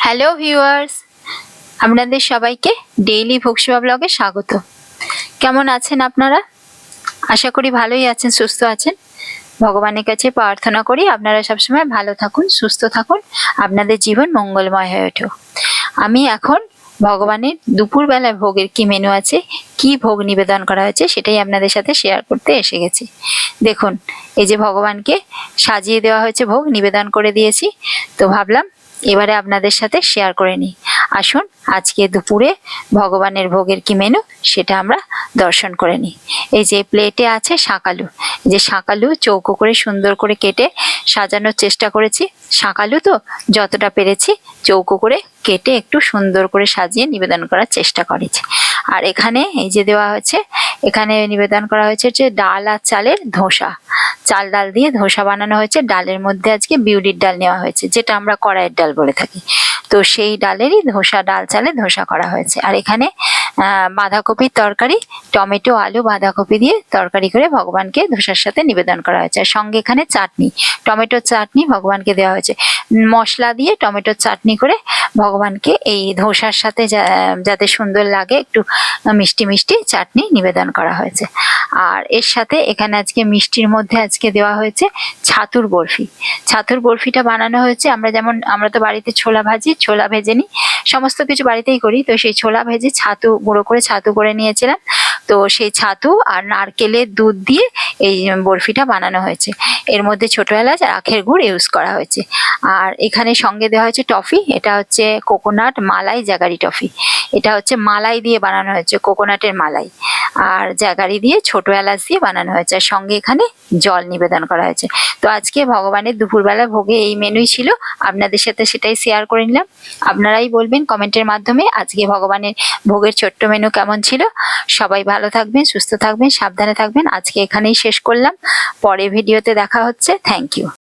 Hello viewers, আপনাদের সবাইকে daily ভোগসেবা ব্লগে স্বাগত। কেমন আছেন আপনারা? আশা করি ভালোই আছেন, সুস্থ আছেন। ভগবানের কাছে প্রার্থনা করি আপনারা সবসময় ভালো থাকুন, সুস্থ থাকুন, আপনাদের জীবন মঙ্গলময় হয়ে ওঠুক। আমি এখন ভগবানের দুপুরবেলায় ভোগের কি মেনু আছে, কি ভোগ নিবেদন করা হয়েছে সেটাই আপনাদের সাথে শেয়ার করতে এসে গেছি। দেখুন, এই যে ভগবানকে সাজিয়ে দেওয়া হয়েছে, ভোগ নিবেদন করে দিয়েছি, তো ভাবলাম এবারে আপনাদের সাথে শেয়ার করে নিই। আসুন আজকে দুপুরে ভগবানের ভোগের কি মেনু সেটা আমরা দর্শন করে নিই। এই যে প্লেটে আছে শাঁকালু, যে শাঁকালু চৌকো করে সুন্দর করে কেটে সাজানোর চেষ্টা করেছি। শাঁকালু তো যতটা পেরেছি চৌকো করে কেটে একটু সুন্দর করে সাজিয়ে নিবেদন করার চেষ্টা করেছি। আর এখানে এই যে দেওয়া হয়েছে, এখানে নিবেদন করা হয়েছে যে ডাল আর চালের ধোসা, চাল ডাল দিয়ে ধোসা বানানো হয়েছে। ডালের মধ্যে আজকে বিউলির ডাল নেওয়া হয়েছে, যেটা আমরা কড়াইয়ের ডাল বলে থাকি, তো সেই ডালেরই ধোসা, ডাল চালে ধোসা করা হয়েছে। আর এখানে বাঁধাকপির তরকারি, টমেটো আলু বাঁধাকপি দিয়ে তরকারি করে ভগবানকে ধোসার সাথে নিবেদন করা হয়েছে। আর সঙ্গে এখানে চাটনি, টমেটোর চাটনি ভগবানকে দেওয়া হয়েছে। মশলা দিয়ে টমেটোর চাটনি করে ভগবানকে এই ধোসার সাথে যাতে সুন্দর লাগে একটু মিষ্টি মিষ্টি চাটনি নিবেদন করা হয়েছে। আর এর সাথে এখানে আজকে মিষ্টির মধ্যে আজকে দেওয়া হয়েছে ছাতুর বরফি। ছাতুর বরফিটা বানানো হয়েছে, আমরা তো বাড়িতে ছোলা ভাজি, ছোলা ভেজে নিই, সমস্ত কিছু বাড়িতেই করি। তো সেই ছোলা ভেজে ছাতু গুঁড়ো করে ছাতু করে নিয়েছিলাম, তো সেই ছাতু আর নারকেলের দুধ দিয়ে এই বরফিটা বানানো হয়েছে। এর মধ্যে ছোট এলাচ আর আখের গুড় ইউজ করা হয়েছে। আর এখানে সঙ্গে দেওয়া হয়েছে টফি, এটা হচ্ছে কোকোনাট মালাই জাগারি টফি। এটা হচ্ছে মালাই দিয়ে বানানো হয়েছে, কোকোনাটের মালাই আর জাগারি দিয়ে ছোট এলাচ দিয়ে বানানো হয়েছে। আর সঙ্গে এখানে জল নিবেদন করা হয়েছে। তো আজকে ভগবানের দুপুরবেলা ভোগে এই মেনুই ছিল, আপনাদের সাথে সেটাই শেয়ার করে নিলাম। আপনারাই বলবেন কমেন্টের মাধ্যমে আজকে ভগবানের ভোগের ছোট্ট মেনু কেমন ছিল। সবাই ভালো থাকবেন, সুস্থ থাকবেন, সাবধানে থাকবেন। আজকে এখানেই শেষ করলাম, পরে ভিডিওতে দেখা হচ্ছে। Thank you.